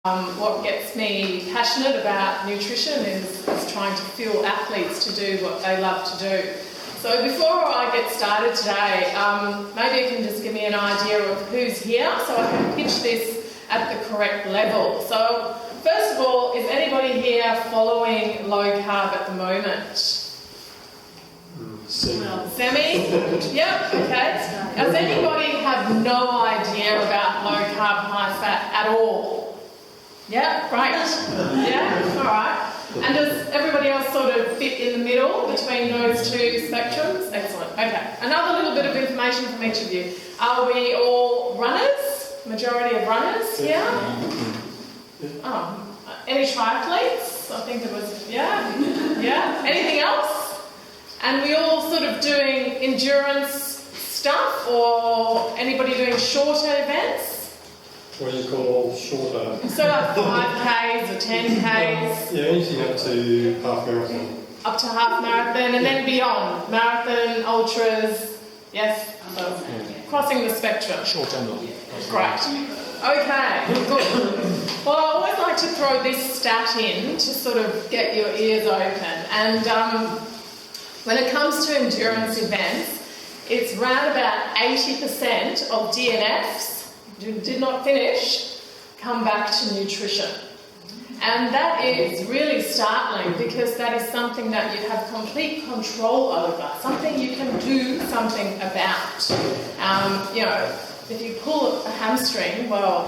What gets me passionate about nutrition is trying to fuel athletes to do what they love to do. So before I get started today, maybe you can just give me an idea of who's here so I can pitch this at the correct level. So first of all, is anybody here following low carb at the moment? Semi? Yep, okay. Does anybody have no idea about low carb, high fat at all? Yeah, great. Yeah, all right. And does everybody else sort of fit in the middle between those two spectrums? Excellent. Okay. Another little bit of information from each of you. Are we all runners? Majority of runners here? Oh, any triathletes? I think there was, yeah? Yeah? Anything else? And we all sort of doing endurance stuff, or anybody doing shorter events? What do you call shorter? So like 5Ks or 10Ks? Yeah, anything up to half marathon. Up to half marathon and then beyond. Marathon, ultras, yes? So crossing the spectrum. Short and long. Great. Okay, good. Well, I always like to throw this stat in to sort of get your ears open. And when it comes to endurance events, it's around about 80% of DNFs who did not finish come back to nutrition. And that is really startling because that is something that you have complete control over, something you can do something about. If you pull a hamstring, well,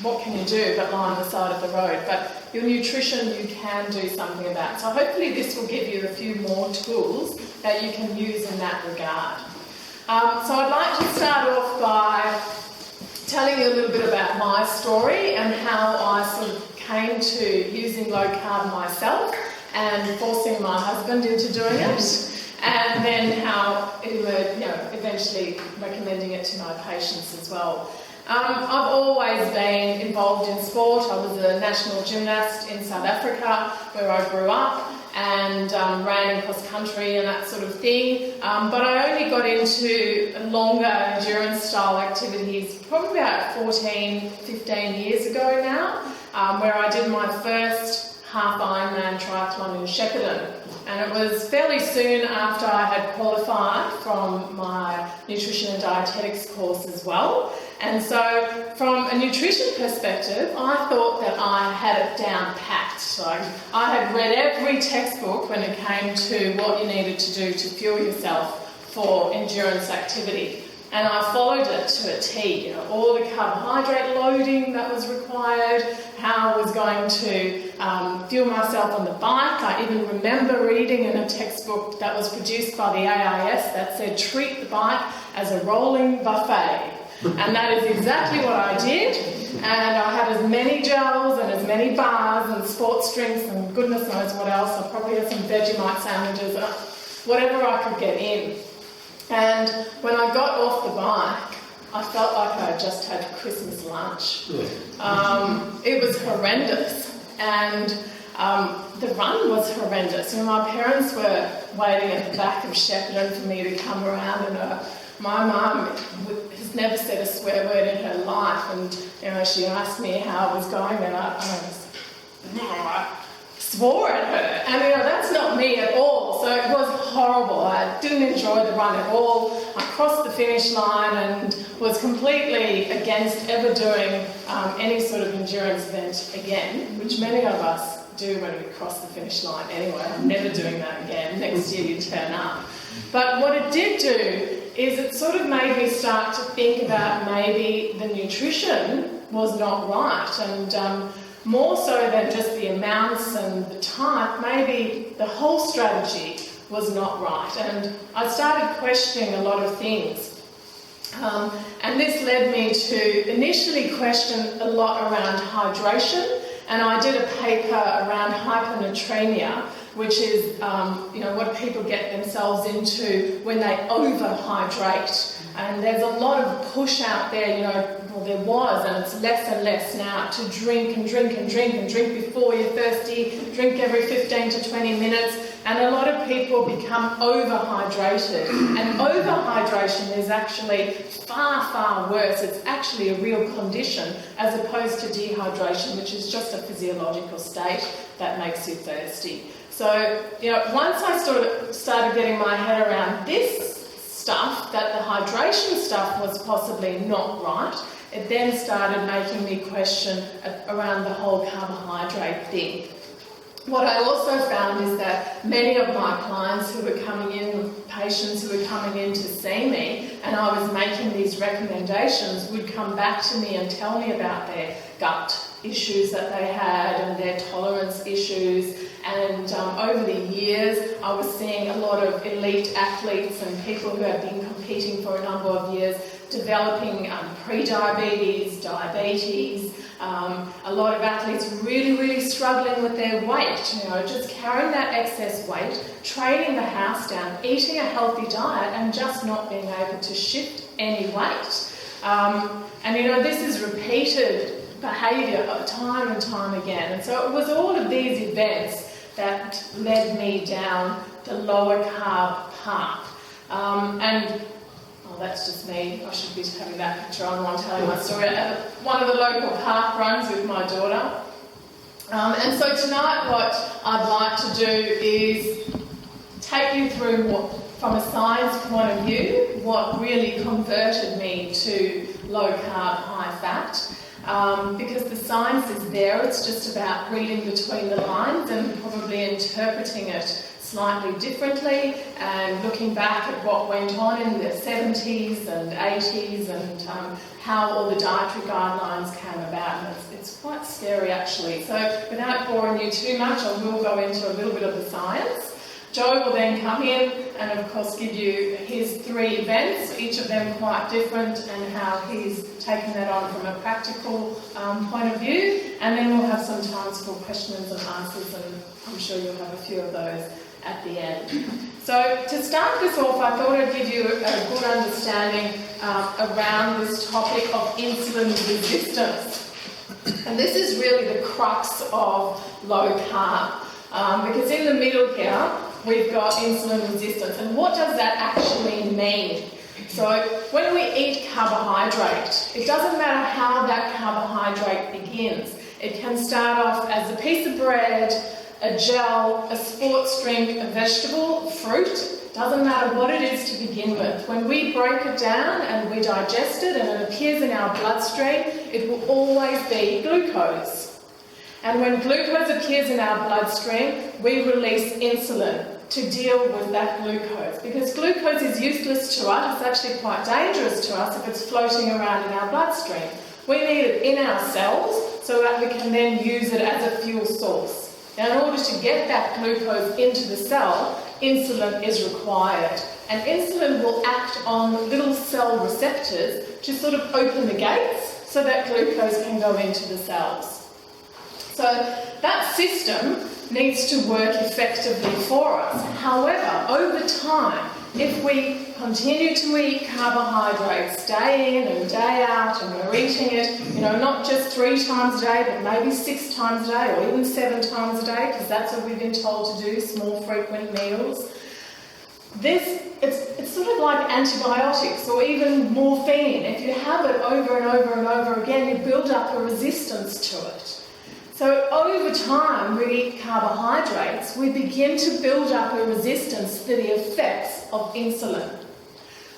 what can you do but lie on the side of the road? But your nutrition you can do something about. So hopefully this will give you a few more tools that you can use in that regard. So I'd like to start off by telling you a little bit about my story and how I sort of came to using low carb myself and forcing my husband into doing it, and then how eventually recommending it to my patients as well. I've always been involved in sport. I was a national gymnast in South Africa where I grew up, and ran in cross country and that sort of thing. But I only got into longer endurance style activities probably about 14, 15 years ago now, where I did my first half Ironman triathlon in Shepparton. And it was fairly soon after I had qualified from my nutrition and dietetics course as well. And so from a nutrition perspective, I thought that I had it down packed. So I had read every textbook when it came to what you needed to do to fuel yourself for endurance activity. And I followed it to a T, all the carbohydrate loading that was required, how I was going to fuel myself on the bike. I even remember reading in a textbook that was produced by the AIS that said, treat the bike as a rolling buffet. And that is exactly what I did. And I had as many gels and as many bars and sports drinks and goodness knows what else. I probably had some Vegemite sandwiches, whatever I could get in. And when I got off the bike, I felt like I had just had Christmas lunch. It was horrendous. And the run was horrendous. My parents were waiting at the back of Shepparton for me to come around, and my mum has never said a swear word in her life, and she asked me how I was going, and I swore at her, and that's not me at all. So it was horrible. I didn't enjoy the run at all. I crossed the finish line and was completely against ever doing any sort of endurance event again, which many of us do when we cross the finish line anyway. I'm never doing that again. Next year you turn up. But what it did do is it sort of made me start to think about maybe the nutrition was not right, and more so than just the amounts and the type, maybe the whole strategy was not right. And I started questioning a lot of things. And this led me to initially question a lot around hydration, and I did a paper around hyponatremia, which is what people get themselves into when they overhydrate. And there's a lot of push out there, there was, and it's less and less now, to drink and drink and drink and drink before you're thirsty, drink every 15 to 20 minutes, and a lot of people become overhydrated. And overhydration is actually far, far worse. It's actually a real condition as opposed to dehydration, which is just a physiological state that makes you thirsty. So, once I started getting my head around this stuff, that the hydration stuff was possibly not right, it then started making me question around the whole carbohydrate thing. What I also found is that many of my clients who were coming in, patients who were coming in to see me, and I was making these recommendations, would come back to me and tell me about their gut issues that they had and their tolerance issues. And over the years, I was seeing a lot of elite athletes and people who had been competing for a number of years developing pre-diabetes, diabetes, a lot of athletes really, really struggling with their weight, just carrying that excess weight, trading the house down, eating a healthy diet and just not being able to shift any weight. This is repeated behaviour time and time again. And so it was all of these events that led me down the lower carb path. That's just me. I should be having that picture on while I'm telling my story. At one of the local park runs with my daughter. And so tonight what I'd like to do is take you through what, from a science point of view, what really converted me to low carb, high fat. Because the science is there, it's just about reading between the lines and probably interpreting it slightly differently and looking back at what went on in the 70s and 80s and how all the dietary guidelines came about. And it's quite scary actually. So without boring you too much, I will go into a little bit of the science. Joe will then come in and of course give you his 3 events, each of them quite different, and how he's taken that on from a practical point of view. And then we'll have some times for questions and answers, and I'm sure you'll have a few of those at the end. So to start this off, I thought I'd give you a good understanding around this topic of insulin resistance. And this is really the crux of low carb, because in the middle here, we've got insulin resistance. And what does that actually mean? So when we eat carbohydrate, it doesn't matter how that carbohydrate begins. It can start off as a piece of bread, a gel, a sports drink, a vegetable, fruit. Doesn't matter what it is to begin with. When we break it down and we digest it and it appears in our bloodstream, it will always be glucose. And when glucose appears in our bloodstream, we release insulin to deal with that glucose. Because glucose is useless to us, it's actually quite dangerous to us if it's floating around in our bloodstream. We need it in our cells so that we can then use it as a fuel source. Now, in order to get that glucose into the cell, insulin is required. And insulin will act on little cell receptors to sort of open the gates so that glucose can go into the cells. So that system needs to work effectively for us. However, over time, if we continue to eat carbohydrates day in and day out, and we're eating it, not just 3 times a day, but maybe 6 times a day, or even 7 times a day, because that's what we've been told to do, small frequent meals. It's sort of like antibiotics or even morphine. If you have it over and over and over again, you build up a resistance to it. So over time, we eat carbohydrates, we begin to build up a resistance to the effects of insulin.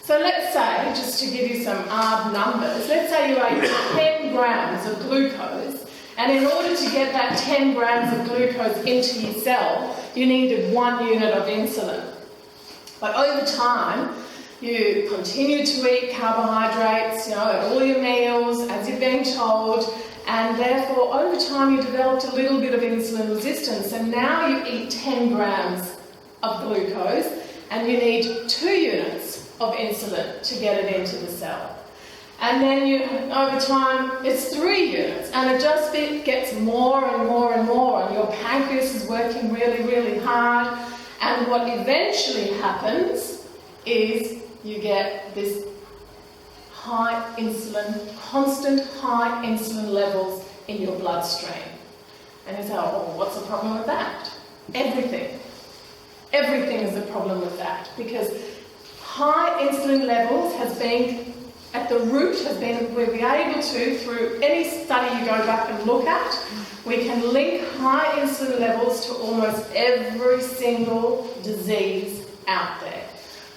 So let's say, just to give you some numbers, let's say you ate 10 grams of glucose, and in order to get that 10 grams of glucose into your cell, you needed 1 unit of insulin. But over time, you continue to eat carbohydrates, at all your meals, as you're being told, and therefore over time you developed a little bit of insulin resistance, and now you eat 10 grams of glucose and you need 2 units of insulin to get it into the cell. And then over time it's 3 units, and it just gets more and more and more, and your pancreas is working really, really hard, and what eventually happens is you get this high insulin, constant high insulin levels in your bloodstream. And you say, what's the problem with that? Everything. Everything is a problem with that, because high insulin levels has been at the root, we'll be able to, through any study you go back and look at, we can link high insulin levels to almost every single disease out there.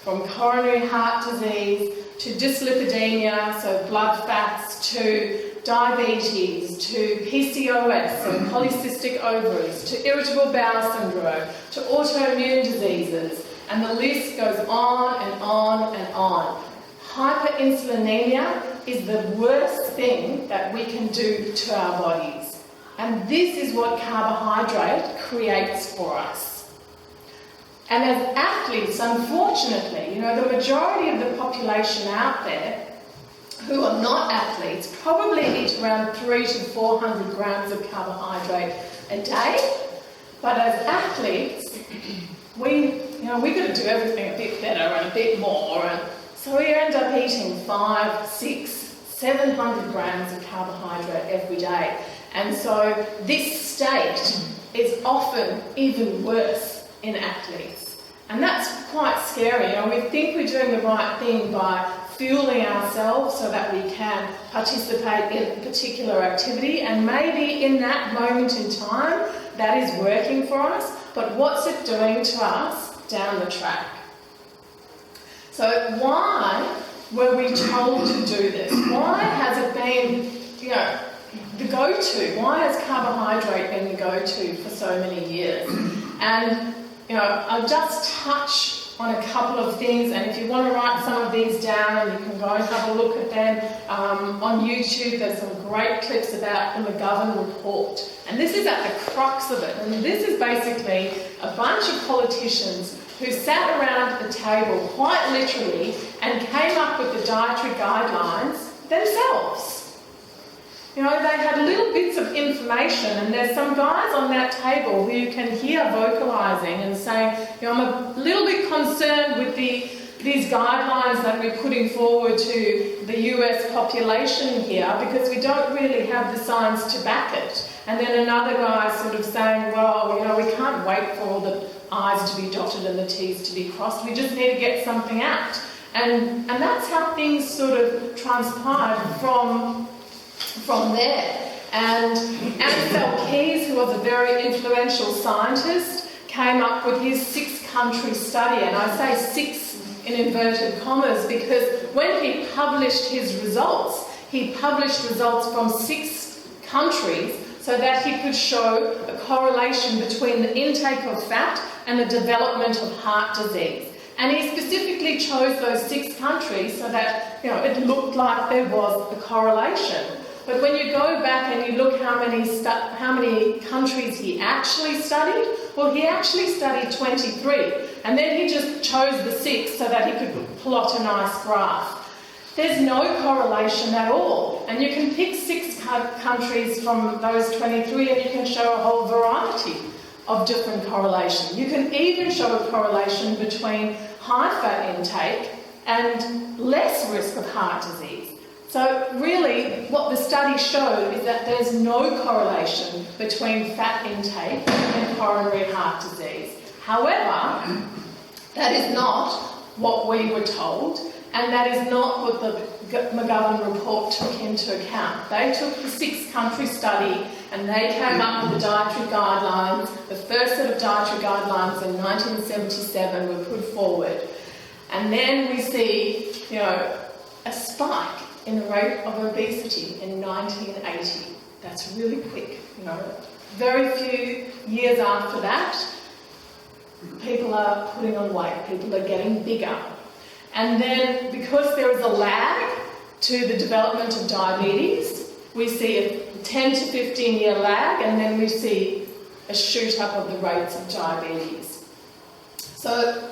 From coronary heart disease to dyslipidemia, so blood fats, to diabetes, to PCOS, so polycystic ovaries, to irritable bowel syndrome, to autoimmune diseases, and the list goes on and on and on. Hyperinsulinemia is the worst thing that we can do to our bodies. And this is what carbohydrate creates for us. And as athletes, unfortunately, the majority of the population out there who are not athletes probably eat around 300 to 400 grams of carbohydrate a day. But as athletes, we've got to do everything a bit better and a bit more. And so we end up eating 500, 600, 700 grams of carbohydrate every day. And so this state is often even worse in athletes. And that's quite scary. We think we're doing the right thing by fueling ourselves so that we can participate in a particular activity, and maybe in that moment in time that is working for us, but what's it doing to us down the track? So why were we told to do this? Why has it been, the go-to? Why has carbohydrate been the go-to for so many years? And, I'll just touch on a couple of things, and if you want to write some of these down, and you can go and have a look at them on YouTube. There's some great clips about the McGovern report, and this is at the crux of it. And this is basically a bunch of politicians who sat around the table quite literally and came up with the dietary guidelines themselves. They had little bits of information, and there's some guys on that table who you can hear vocalising and saying, I'm a little bit concerned with these guidelines that we're putting forward to the US population here, because we don't really have the science to back it. And then another guy sort of saying, well, we can't wait for all the I's to be dotted and the T's to be crossed. We just need to get something out. And that's how things sort of transpired from there. And Ansel Keys, who was a very influential scientist, came up with his 6-country study, and I say 6 in inverted commas because when he published his results, he published results from 6 countries so that he could show a correlation between the intake of fat and the development of heart disease. And he specifically chose those 6 countries so that it looked like there was a correlation. But when you go back and you look how many countries he actually studied, well, he actually studied 23, and then he just chose the 6 so that he could plot a nice graph. There's no correlation at all, and you can pick 6 countries from those 23 and you can show a whole variety of different correlation. You can even show a correlation between high fat intake and less risk of heart disease. So really, what the study showed is that there's no correlation between fat intake and coronary heart disease. However, that is not what we were told, and that is not what the McGovern report took into account. They took the 6-country study and they came up with the dietary guidelines. The first set of dietary guidelines in 1977 were put forward. And then we see, a spike in the rate of obesity in 1980. That's really quick, Very few years after that, people are putting on weight, people are getting bigger. And then, because there is a lag to the development of diabetes, we see a 10 to 15-year lag, and then we see a shoot up of the rates of diabetes. So,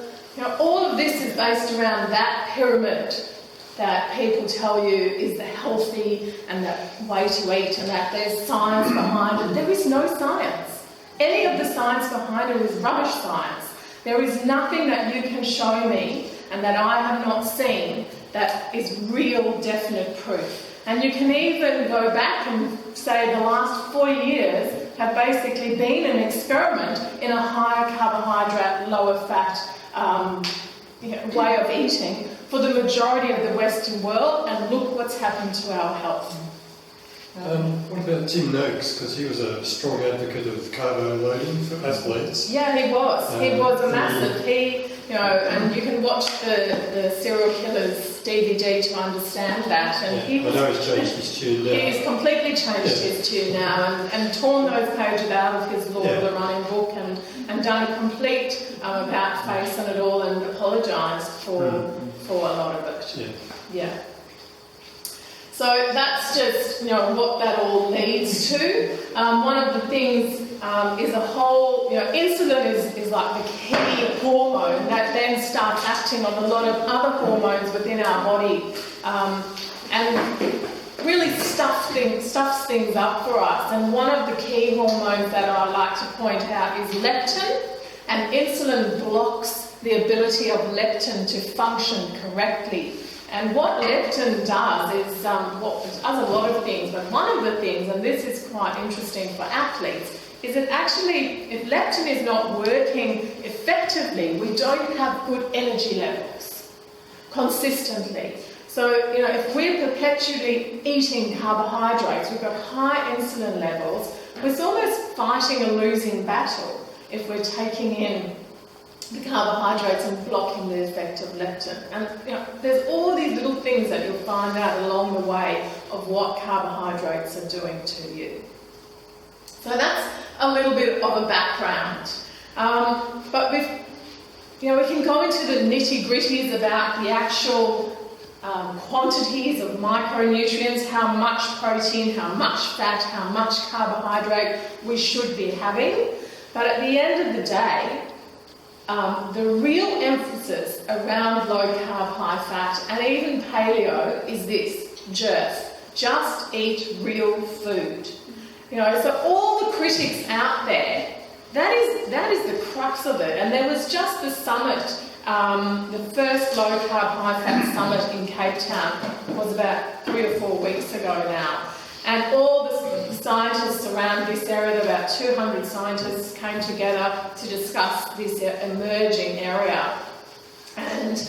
all of this is based around that pyramid that people tell you is the healthy and the way to eat, and that there's science behind it. There is no science. Any of the science behind it is rubbish science. There is nothing that you can show me and that I have not seen that is real, definite proof. And you can even go back and say the last 4 years, have basically been an experiment in a higher carbohydrate, lower fat way of eating for the majority of the Western world, and look what's happened to our health. What about Tim Noakes? Because he was a strong advocate of carbo loading for athletes. Yeah, he was. He was a massive. And you can watch the Serial Killers DVD to understand that. And I know he's changed his tune now. He's completely changed his tune now and torn those pages out of his Lord of the Running book and done a complete about face on it all and apologised for a lot of it. Yeah. So that's just what that all leads to. One of the things is a whole, insulin is like the key hormone that then starts acting on a lot of other hormones within our body and really stuffs things up for us. And one of the key hormones that I like to point out is leptin, and insulin blocks the ability of leptin to function correctly. And what leptin does is, it does a lot of things, but one of the things, and this is quite interesting for athletes, is that actually, if leptin is not working effectively, we don't have good energy levels consistently. So, if we're perpetually eating carbohydrates, we've got high insulin levels, we're almost fighting a losing battle if we're taking in the carbohydrates and blocking the effect of leptin. And there's all these little things that you'll find out along the way of what carbohydrates are doing to you. So that's a little bit of a background. But we can go into the nitty-gritties about the actual quantities of micronutrients, how much protein, how much fat, how much carbohydrate we should be having. But at the end of the day, the real emphasis around low carb, high fat, and even paleo is this: just eat real food. So all the critics out there, that is the crux of it. And there was just the summit, the first low carb, high fat summit in Cape Town was about 3 or 4 weeks ago now. And all the scientists around this area, about 200 scientists, came together to discuss this emerging area. And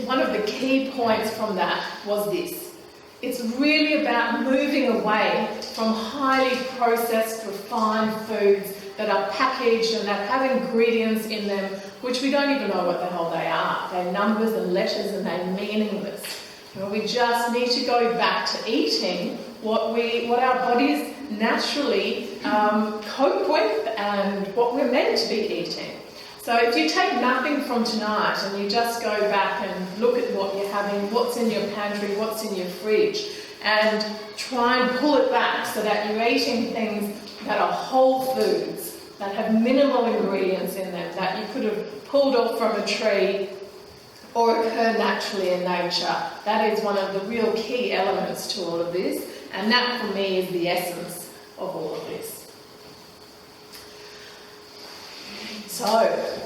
one of the key points from that was this: it's really about moving away from highly processed, refined foods that are packaged and that have ingredients in them which we don't even know what the hell they are. They're numbers and letters and they're meaningless. We just need to go back to eating what our bodies naturally cope with and what we're meant to be eating. So if you take nothing from tonight and you just go back and look at what you're having, what's in your pantry, what's in your fridge, and try and pull it back so that you're eating things that are whole foods, that have minimal ingredients in them, that you could have pulled off from a tree or occur naturally in nature. That is one of the real key elements to all of this, and that for me is the essence of all of this. So,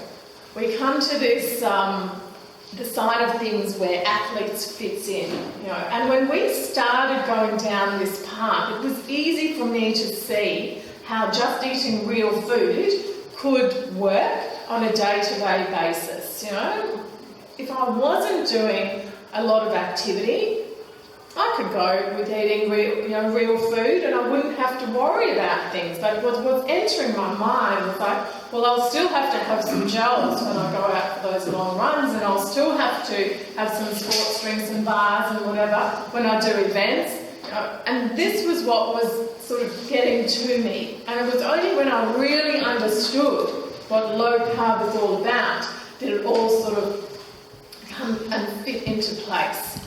we come to this, the side of things where athletes fits in, and when we started going down this path, it was easy for me to see how just eating real food could work on a day-to-day basis, If I wasn't doing a lot of activity, I could go with eating real food and I wouldn't have to worry about things. But what was entering my mind was like, well, I'll still have to have some gels when I go out for those long runs, and I'll still have to have some sports drinks and bars and whatever when I do events. And this was what was sort of getting to me. And it was only when I really understood what low carb is all about that it all sort of come and fit into place.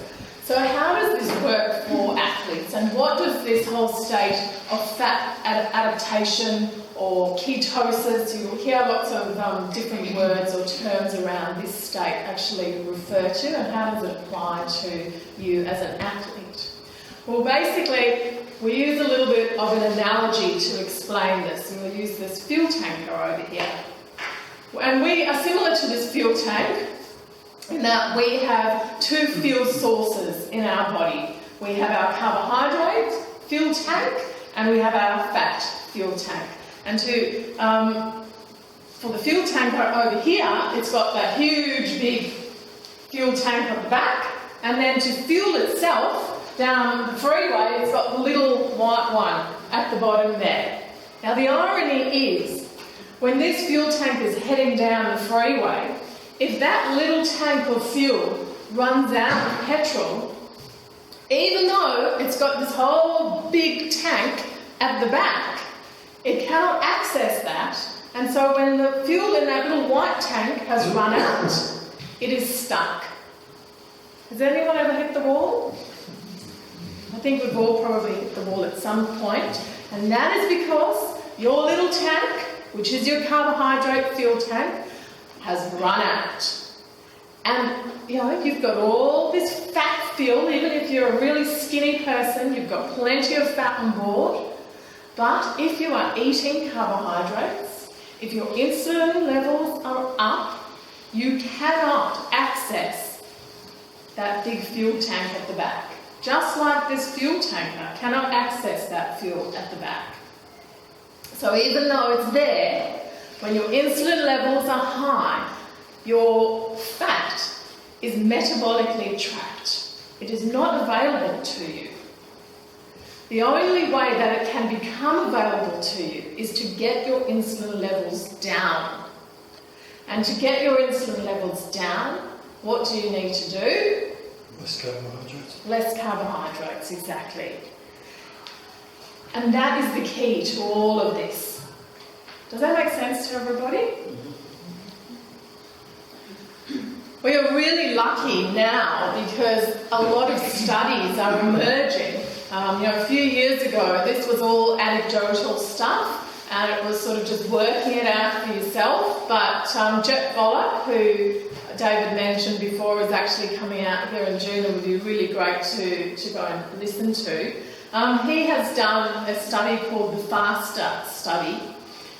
So how does this work for athletes, and what does this whole state of fat adaptation or ketosis, you will hear lots of different words or terms around this state actually refer to, and how does it apply to you as an athlete? Well, basically, we use a little bit of an analogy to explain this, and we'll use this fuel tanker over here. And we are similar to this fuel tank in that we have two fuel sources in our body. We have our carbohydrate fuel tank and we have our fat fuel fuel tank. And for the fuel tank over here, it's got that huge big fuel tank at the back, and then to fuel itself down the freeway, it's got the little white one at the bottom there. Now the irony is, when this fuel tank is heading down the freeway, if that little tank of fuel runs out of petrol, even though it's got this whole big tank at the back, it cannot access that. And so when the fuel in that little white tank has run out, it is stuck. Has anyone ever hit the wall? I think we've all probably hit the wall at some point. And that is because your little tank, which is your carbohydrate fuel tank, has run out. And, you've got all this fat fuel. Even if you're a really skinny person, you've got plenty of fat on board. But if you are eating carbohydrates, if your insulin levels are up, you cannot access that big fuel tank at the back. Just like this fuel tanker cannot access that fuel at the back. So even though it's there, when your insulin levels are high, your fat is metabolically trapped. It is not available to you. The only way that it can become available to you is to get your insulin levels down. And to get your insulin levels down, what do you need to do? Less carbohydrates. Less carbohydrates, exactly. And that is the key to all of this. Does that make sense to everybody? We are really lucky now because a lot of studies are emerging. A few years ago, this was all anecdotal stuff, and it was sort of just working it out for yourself. But Jeff Volek, who David mentioned before, is actually coming out here in June and would be really great to go and listen to. He has done a study called the FASTER study,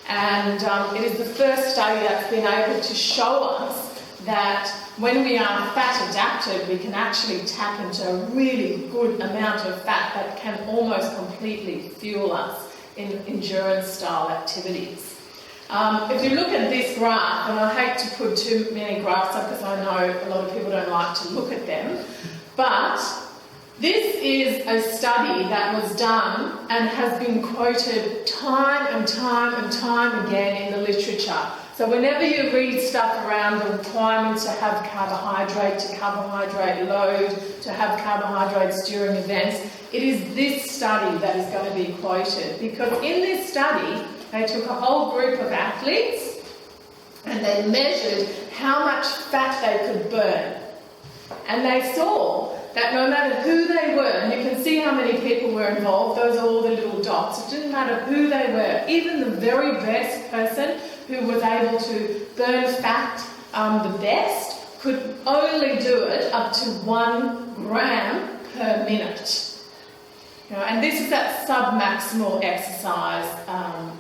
and it is the first study that's been able to show us that when we are fat adapted, we can actually tap into a really good amount of fat that can almost completely fuel us in endurance style activities. If you look at this graph, and I hate to put too many graphs up because I know a lot of people don't like to look at them, but this is a study that was done and has been quoted time and time and time again in the literature. So whenever you read stuff around the requirement to have carbohydrate, to carbohydrate load, to have carbohydrates during events, it is this study that is going to be quoted. Because in this study, they took a whole group of athletes and they measured how much fat they could burn. And they saw that no matter who they were, and you can see how many people were involved, those are all the little dots, it didn't matter who they were, even the very best person who was able to burn fat the best could only do it up to 1 gram per minute. And this is at sub-maximal exercise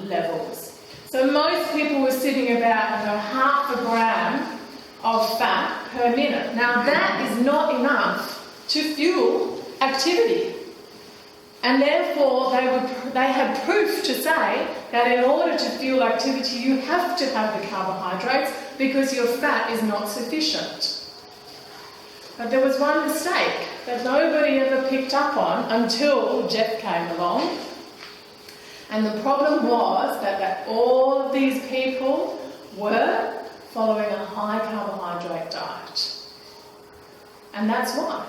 levels. So most people were sitting about half a gram of fat per minute. Now that is not enough to fuel activity. And therefore they had proof to say that in order to fuel activity you have to have the carbohydrates because your fat is not sufficient. But there was one mistake that nobody ever picked up on until Jeff came along. And the problem was that all of these people were following a high carbohydrate diet. And that's why.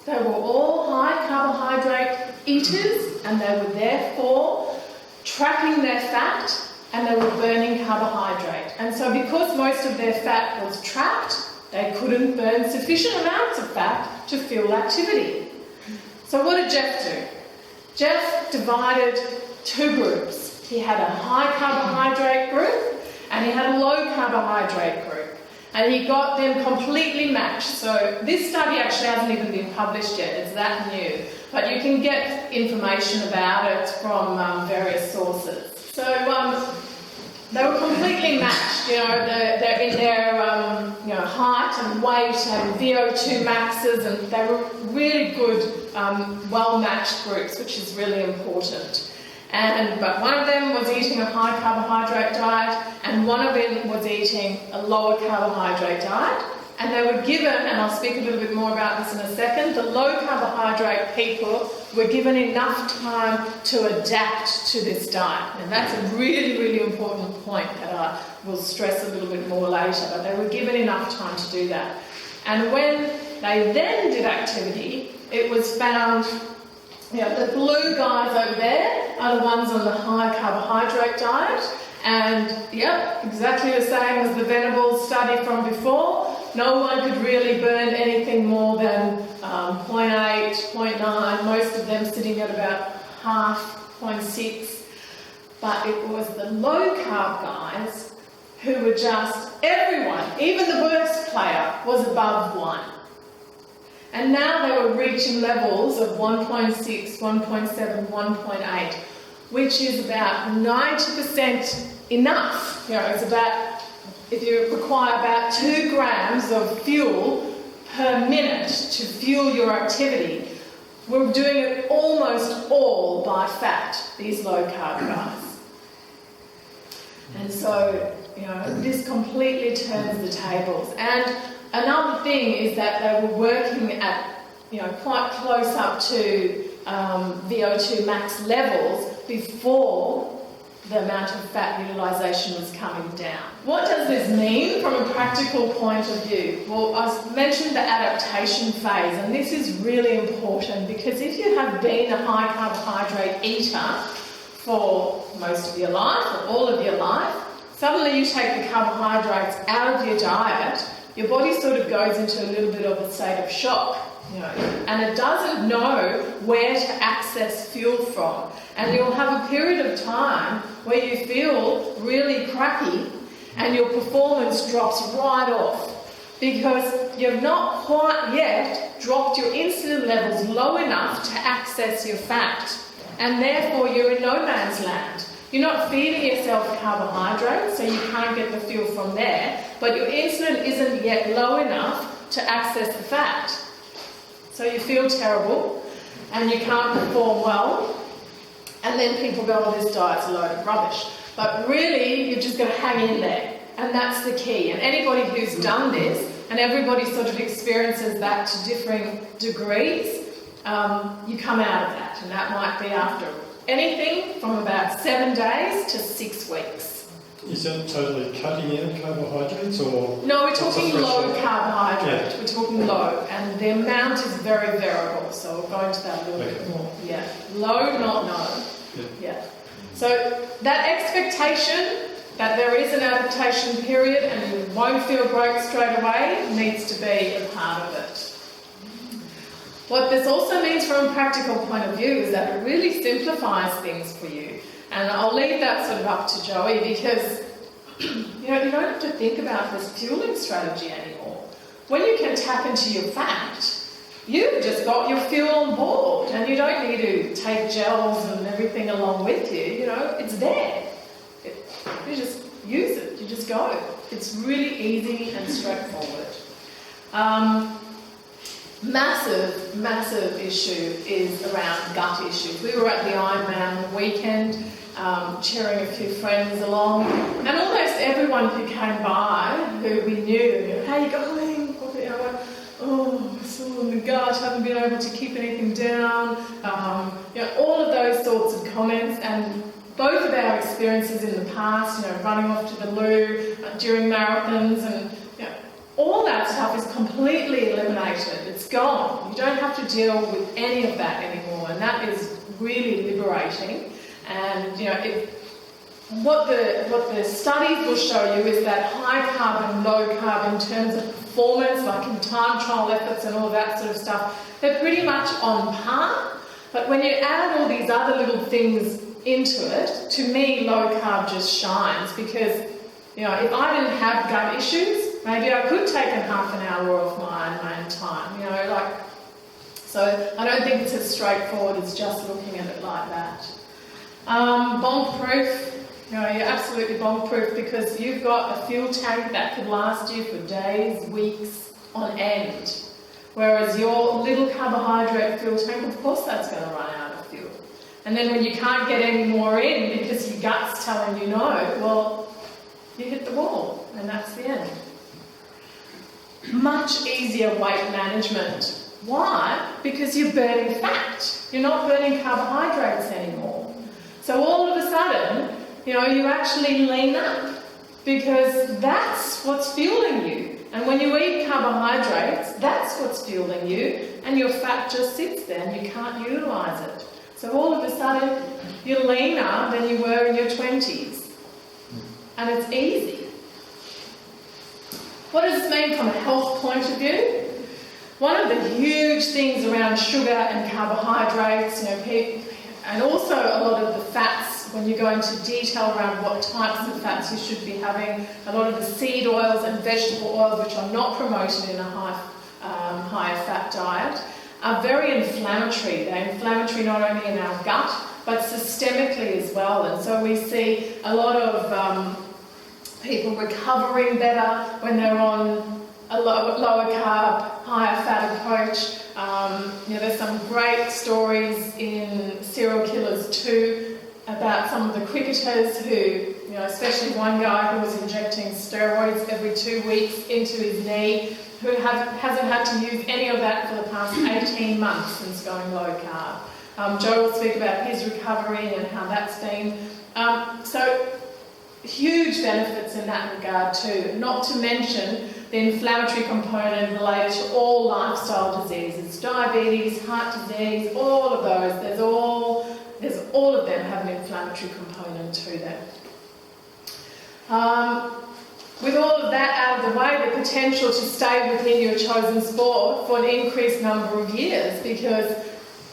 They were all high carbohydrate eaters and they were therefore trapping their fat and they were burning carbohydrate. And so because most of their fat was trapped, they couldn't burn sufficient amounts of fat to fuel activity. So what did Jeff do? Jeff divided 2 groups. He had a high carbohydrate group and he had a low carbohydrate group. And he got them completely matched. So this study actually hasn't even been published yet, it's that new. But you can get information about it from various sources. So they were completely matched, they're in their height and weight and VO2 maxes, and they were really good, well-matched groups, which is really important. But one of them was eating a high carbohydrate diet, and one of them was eating a lower carbohydrate diet. And they were given, and I'll speak a little bit more about this in a second, the low carbohydrate people were given enough time to adapt to this diet. And that's a really, really important point that I will stress a little bit more later, but they were given enough time to do that. And when they then did activity, it was found, the blue guys over there are the ones on the high carbohydrate diet. And yep, exactly the same as the Venables study from before. No one could really burn anything more than 0.8, 0.9, most of them sitting at about half, 0.6. But it was the low carb guys who were just, everyone, even the worst player, was above 1. And now they were reaching levels of 1.6, 1.7, 1.8, which is about 90% enough. It's about, if you require about 2 grams of fuel per minute to fuel your activity, we're doing it almost all by fat, these low carb guys. And so, this completely turns the tables. And another thing is that they were working at, quite close up to VO2 max levels before the amount of fat utilisation was coming down. What does this mean from a practical point of view? Well, I mentioned the adaptation phase, and this is really important because if you have been a high carbohydrate eater for most of your life or all of your life, suddenly you take the carbohydrates out of your diet, your body sort of goes into a little bit of a state of shock, and it doesn't know where to access fuel from. And you'll have a period of time where you feel really crappy and your performance drops right off because you've not quite yet dropped your insulin levels low enough to access your fat. And therefore you're in no man's land. You're not feeding yourself carbohydrates, so you can't get the fuel from there, but your insulin isn't yet low enough to access the fat. So you feel terrible and you can't perform well. And then people go, oh, this diet's a load of rubbish. But really, you've just got to hang in there. And that's the key. And anybody who's done this, and everybody sort of experiences that to differing degrees, you come out of that. And that might be after anything from about 7 days to 6 weeks. Is that totally cutting out carbohydrates or? No, we're talking low carbohydrate. Yeah. We're talking low, and the amount is very variable. So we'll go into that a little bit more. Yeah, low, not no. Yeah. So that expectation that there is an adaptation period and you won't feel great straight away needs to be a part of it. What this also means from a practical point of view is that it really simplifies things for you. And I'll leave that sort of up to Joey because, you don't have to think about this fueling strategy anymore. When you can tap into your fat, you've just got your fuel on board and you don't need to take gels and everything along with you. It's there. You just use it. You just go. It's really easy and straightforward. Massive issue is around gut issues. We were at the Ironman weekend, cheering a few friends along, and almost everyone who came by, who we knew, how are you going? Oh, sore in the gut, haven't been able to keep anything down. All of those sorts of comments, and both of our experiences in the past, running off to the loo during marathons, and all that stuff is completely eliminated. It's gone. You don't have to deal with any of that anymore, and that is really liberating. And what the studies will show you is that high carb and low carb in terms of performance, like in time trial efforts and all that sort of stuff, they're pretty much on par. But when you add all these other little things into it, to me, low carb just shines because, if I didn't have gut issues, maybe I could take a half an hour off my own time, so I don't think it's as straightforward as just looking at it like that. Bomb proof, you're absolutely bomb proof because you've got a fuel tank that could last you for days, weeks on end. Whereas your little carbohydrate fuel tank, of course that's going to run out of fuel. And then when you can't get any more in because your gut's telling you no, well, you hit the wall, and that's the end. Much easier weight management. Why? Because you're burning fat. You're not burning carbohydrates anymore. So all of a sudden, you actually lean up because that's what's fueling you. And when you eat carbohydrates, that's what's fueling you, and your fat just sits there and you can't utilise it. So all of a sudden, you're leaner than you were in your 20s. And it's easy. What does this mean from a health point of view? One of the huge things around sugar and carbohydrates, and also a lot of the fats, when you go into detail around what types of fats you should be having, a lot of the seed oils and vegetable oils, which are not promoted in a higher fat diet, are very inflammatory. They're inflammatory not only in our gut, but systemically as well. And so we see a lot of people recovering better when they're on a lower carb, higher fat approach. There's some great stories in Serial Killers 2 about some of the cricketers who, especially one guy who was injecting steroids every 2 weeks into his knee, who hasn't had to use any of that for the past 18 months since going low carb. Joe will speak about his recovery and how that's been. So huge benefits in that regard too, not to mention the inflammatory component related to all lifestyle diseases, diabetes, heart disease, all of those. There's all of them have an inflammatory component to them. With all of that out of the way, the potential to stay within your chosen sport for an increased number of years, because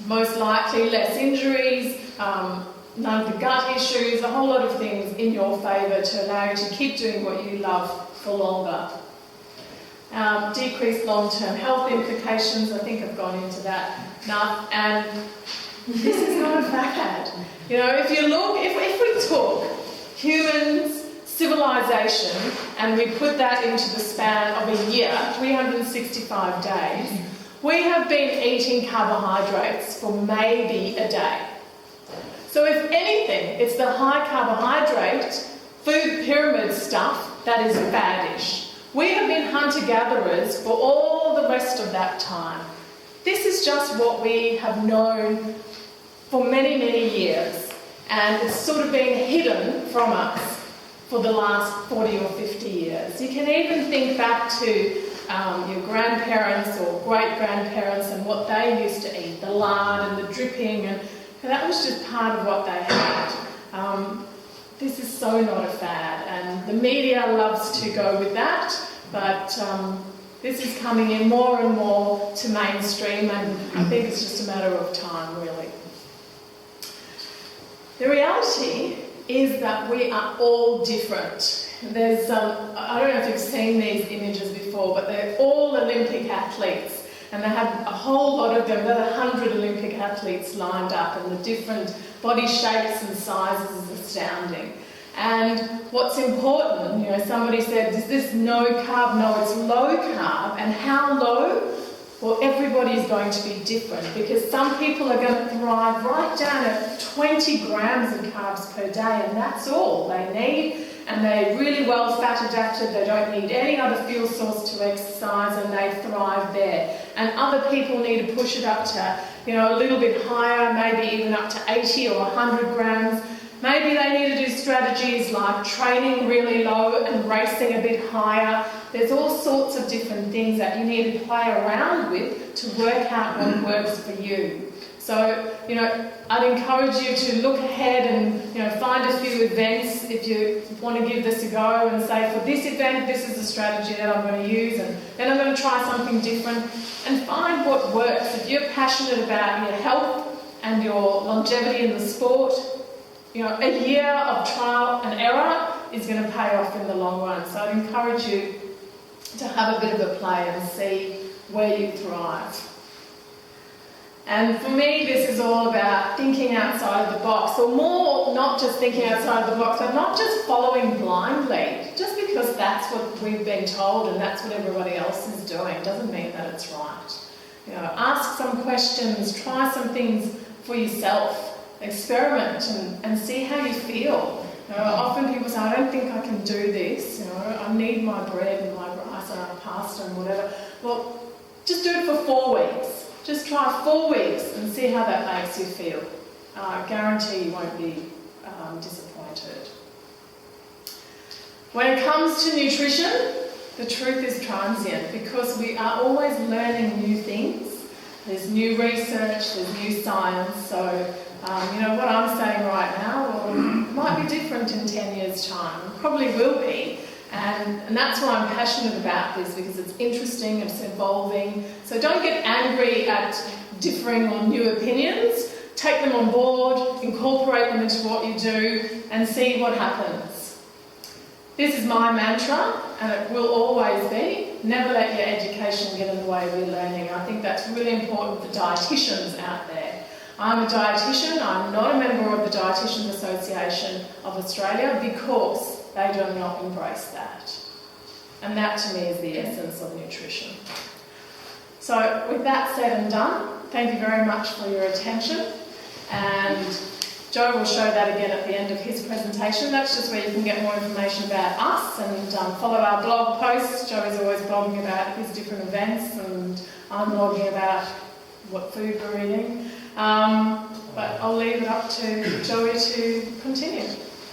most likely less injuries, none of the gut issues, a whole lot of things in your favour to allow you to keep doing what you love for longer. Decreased long-term health implications, I think I've gone into that enough, and this is not a fad. If you look, if we took humans, civilization, and we put that into the span of a year, 365 days, we have been eating carbohydrates for maybe a day. So if anything, it's the high carbohydrate food pyramid stuff that is faddish. We have been hunter-gatherers for all the rest of that time. This is just what we have known for many, many years, and it's sort of been hidden from us for the last 40 or 50 years. You can even think back to your grandparents or great-grandparents and what they used to eat, the lard and the dripping, and that was just part of what they had. This is so not a fad, and the media loves to go with that, but this is coming in more and more to mainstream, and I think it's just a matter of time, really. The reality is that we are all different. There's, I don't know if you've seen these images before, but they're all Olympic athletes, and they have a whole lot of them. There are 100 Olympic athletes lined up, and the different body shapes and sizes is astounding. And what's important, somebody said, is this no carb? No, it's low carb. And how low? Well, everybody's going to be different, because some people are going to thrive right down at 20 grams of carbs per day, and that's all they need. And they're really well fat adapted, they don't need any other fuel source to exercise, and they thrive there. And other people need to push it up to, a little bit higher, maybe even up to 80 or 100 grams. Maybe they need to do strategies like training really low and racing a bit higher. There's all sorts of different things that you need to play around with to work out what works for you. So, I'd encourage you to look ahead and, find a few events if you want to give this a go and say, for this event, this is the strategy that I'm going to use, and then I'm going to try something different, and find what works. If you're passionate about your health and your longevity in the sport, a year of trial and error is going to pay off in the long run. So I'd encourage you to have a bit of a play and see where you thrive. And for me, this is all about thinking outside of the box, or more, not just thinking outside of the box, but not just following blindly. Just because that's what we've been told and that's what everybody else is doing doesn't mean that it's right. Ask some questions, try some things for yourself. experiment and see how you feel. You know, often people say, I don't think I can do this, you know, I need my bread and my rice and my pasta and whatever. Well, just do it for 4 weeks. Just try 4 weeks and see how that makes you feel. I guarantee you won't be disappointed. When it comes to nutrition, the truth is transient because we are always learning new things. There's new research, there's new science, so you know, what I'm saying right now might be different in 10 years' time, probably will be, and that's why I'm passionate about this, because it's interesting, it's evolving. So don't get angry at differing or new opinions, take them on board, incorporate them into what you do, and see what happens. This is my mantra, and it will always be, never let your education get in the way of your learning. I think that's really important for dietitians out there. I'm a dietitian, I'm not a member of the Dietitians Association of Australia because they do not embrace that. And that to me is the essence of nutrition. So with that said and done, thank you very much for your attention. And Joe will show that again at the end of his presentation. That's just where you can get more information about us and follow our blog posts. Joe is always blogging about his different events and I'm blogging about what food we're eating. But I'll leave it up to Joey to continue.